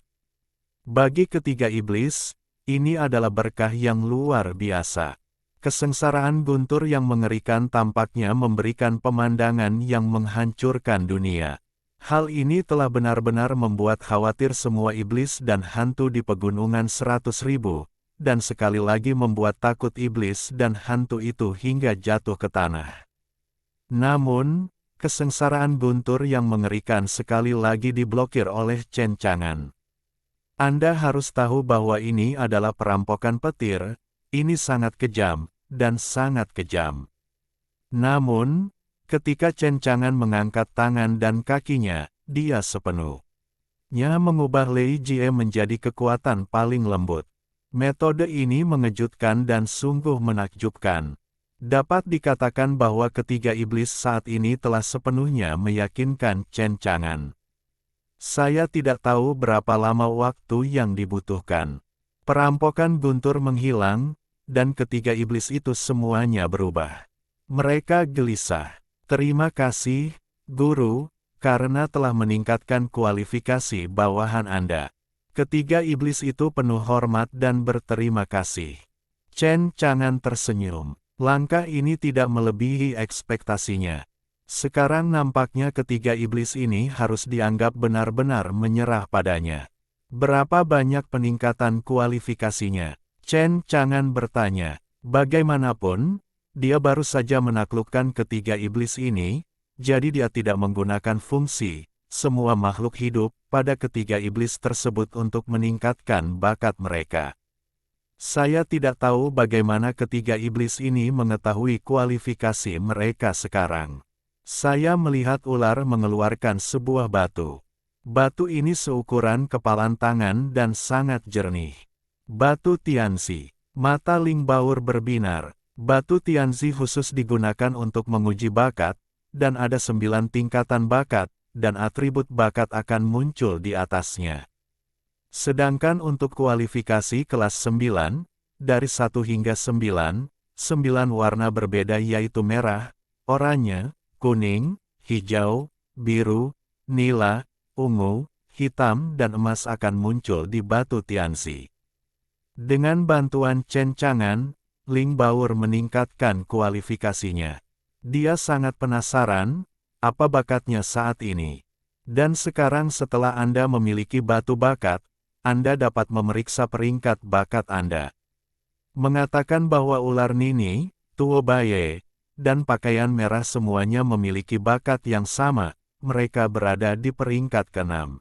Bagi ketiga iblis, ini adalah berkah yang luar biasa. Kesengsaraan guntur yang mengerikan tampaknya memberikan pemandangan yang menghancurkan dunia. Hal ini telah benar-benar membuat khawatir semua iblis dan hantu di pegunungan 100.000, dan sekali lagi membuat takut iblis dan hantu itu hingga jatuh ke tanah. Namun, kesengsaraan guntur yang mengerikan sekali lagi diblokir oleh Chen Chang'an. Anda harus tahu bahwa ini adalah perampokan petir, ini sangat kejam, dan sangat kejam. Namun, ketika Chen Chang'an mengangkat tangan dan kakinya, dia sepenuhnya mengubah Lei Jie menjadi kekuatan paling lembut. Metode ini mengejutkan dan sungguh menakjubkan. Dapat dikatakan bahwa ketiga iblis saat ini telah sepenuhnya meyakinkan Chen Chang'an. Saya tidak tahu berapa lama waktu yang dibutuhkan. Perampokan guntur menghilang, dan ketiga iblis itu semuanya berubah. Mereka gelisah. Terima kasih, Guru, karena telah meningkatkan kualifikasi bawahan Anda. Ketiga iblis itu penuh hormat dan berterima kasih. Chen Chang'an tersenyum. Langkah ini tidak melebihi ekspektasinya. Sekarang nampaknya ketiga iblis ini harus dianggap benar-benar menyerah padanya. Berapa banyak peningkatan kualifikasinya? Chen Chang'an bertanya. Bagaimanapun, dia baru saja menaklukkan ketiga iblis ini, jadi dia tidak menggunakan fungsi semua makhluk hidup pada ketiga iblis tersebut untuk meningkatkan bakat mereka. Saya tidak tahu bagaimana ketiga iblis ini mengetahui kualifikasi mereka sekarang. Saya melihat ular mengeluarkan sebuah batu. Batu ini seukuran kepalan tangan dan sangat jernih. Batu Tianzi. Mata Ling Baur berbinar. Batu Tianzi khusus digunakan untuk menguji bakat, dan ada 9 tingkatan bakat, dan atribut bakat akan muncul di atasnya. Sedangkan untuk kualifikasi kelas 9, dari 1 hingga 9, 9 warna berbeda yaitu merah, oranye, kuning, hijau, biru, nila, ungu, hitam dan emas akan muncul di Batu Tianzi. Dengan bantuan Chen Chang'an, Ling Baur meningkatkan kualifikasinya. Dia sangat penasaran, apa bakatnya saat ini. Dan sekarang setelah Anda memiliki batu bakat, Anda dapat memeriksa peringkat bakat Anda. Mengatakan bahwa ular nini, Tuo Baye, dan pakaian merah semuanya memiliki bakat yang sama, mereka berada di peringkat ke-6.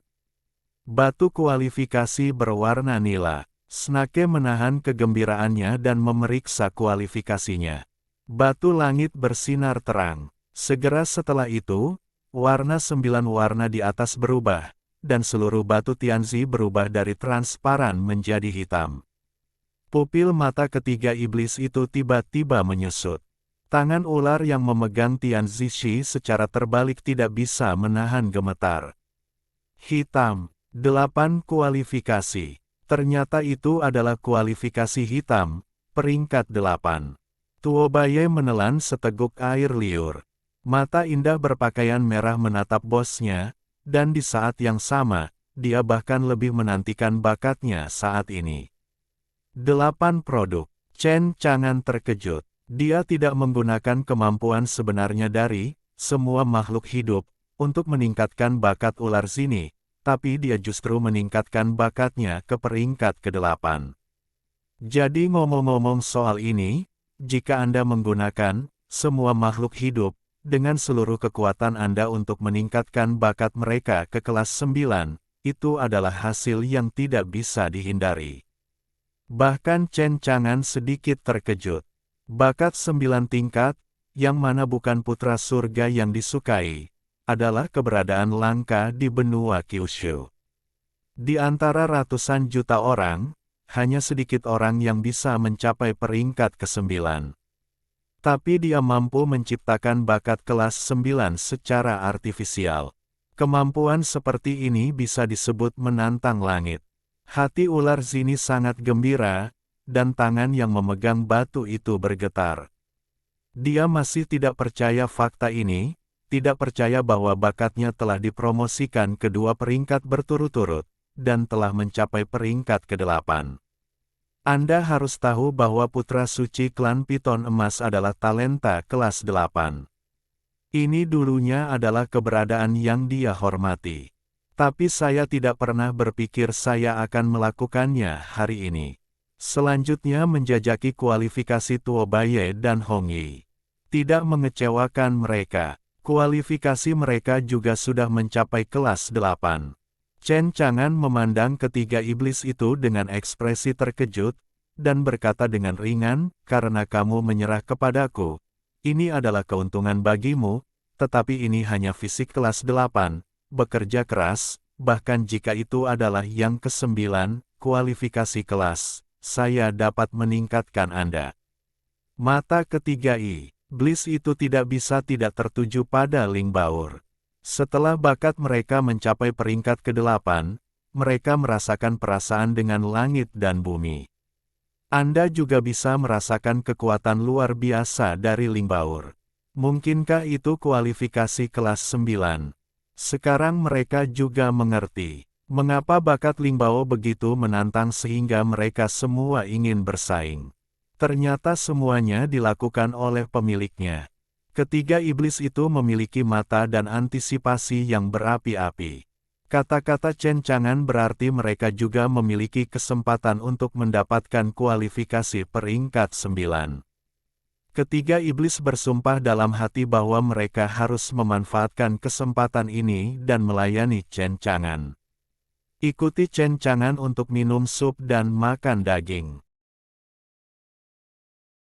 Batu kualifikasi berwarna nila. Snake menahan kegembiraannya dan memeriksa kualifikasinya. Batu langit bersinar terang. Segera setelah itu, warna 9 warna di atas berubah, dan seluruh batu Tianzi berubah dari transparan menjadi hitam. Pupil mata ketiga iblis itu tiba-tiba menyusut. Tangan ular yang memegang Tianzi Shi secara terbalik tidak bisa menahan gemetar. Hitam. 8 kualifikasi. Ternyata itu adalah kualifikasi hitam, peringkat 8. Tuo Baye menelan seteguk air liur. Mata indah berpakaian merah menatap bosnya, dan di saat yang sama, dia bahkan lebih menantikan bakatnya saat ini. 8 produk. Chen Chang'an terkejut. Dia tidak menggunakan kemampuan sebenarnya dari semua makhluk hidup untuk meningkatkan bakat ular sini. Tapi dia justru meningkatkan bakatnya ke peringkat ke-8. Jadi ngomong-ngomong soal ini, jika Anda menggunakan semua makhluk hidup dengan seluruh kekuatan Anda untuk meningkatkan bakat mereka ke kelas 9, itu adalah hasil yang tidak bisa dihindari. Bahkan Chen Chang'an sedikit terkejut. Bakat 9 tingkat, yang mana bukan putra surga yang disukai, adalah keberadaan langka di benua Kyushu. Di antara ratusan juta orang, hanya sedikit orang yang bisa mencapai peringkat ke-9. Tapi dia mampu menciptakan bakat kelas 9 secara artifisial. Kemampuan seperti ini bisa disebut menantang langit. Hati ular Zini sangat gembira, dan tangan yang memegang batu itu bergetar. Dia masih tidak percaya fakta ini, tidak percaya bahwa bakatnya telah dipromosikan ke 2 peringkat berturut-turut, dan telah mencapai peringkat ke-8. Anda harus tahu bahwa putra suci klan Piton Emas adalah talenta kelas 8. Ini dulunya adalah keberadaan yang dia hormati. Tapi saya tidak pernah berpikir saya akan melakukannya hari ini. Selanjutnya menjajaki kualifikasi Tuo Baye dan Hong Yi. Tidak mengecewakan mereka. Kualifikasi mereka juga sudah mencapai kelas 8. Chen Chang'an memandang ketiga iblis itu dengan ekspresi terkejut, dan berkata dengan ringan, "Karena kamu menyerah kepadaku, ini adalah keuntungan bagimu, tetapi ini hanya fisik kelas 8, bekerja keras, bahkan jika itu adalah yang ke-9, kualifikasi kelas, saya dapat meningkatkan Anda." Mata ketiga iblis itu tidak bisa tidak tertuju pada Ling Baur. Setelah bakat mereka mencapai peringkat ke-8, mereka merasakan perasaan dengan langit dan bumi. Anda juga bisa merasakan kekuatan luar biasa dari Ling Baur. Mungkinkah itu kualifikasi kelas 9? Sekarang mereka juga mengerti mengapa bakat Ling Baor begitu menantang sehingga mereka semua ingin bersaing. Ternyata semuanya dilakukan oleh pemiliknya. Ketiga iblis itu memiliki mata dan antisipasi yang berapi-api. Kata-kata Chen Chang'an berarti mereka juga memiliki kesempatan untuk mendapatkan kualifikasi peringkat 9. Ketiga iblis bersumpah dalam hati bahwa mereka harus memanfaatkan kesempatan ini dan melayani Chen Chang'an. Ikuti Chen Chang'an untuk minum sup dan makan daging.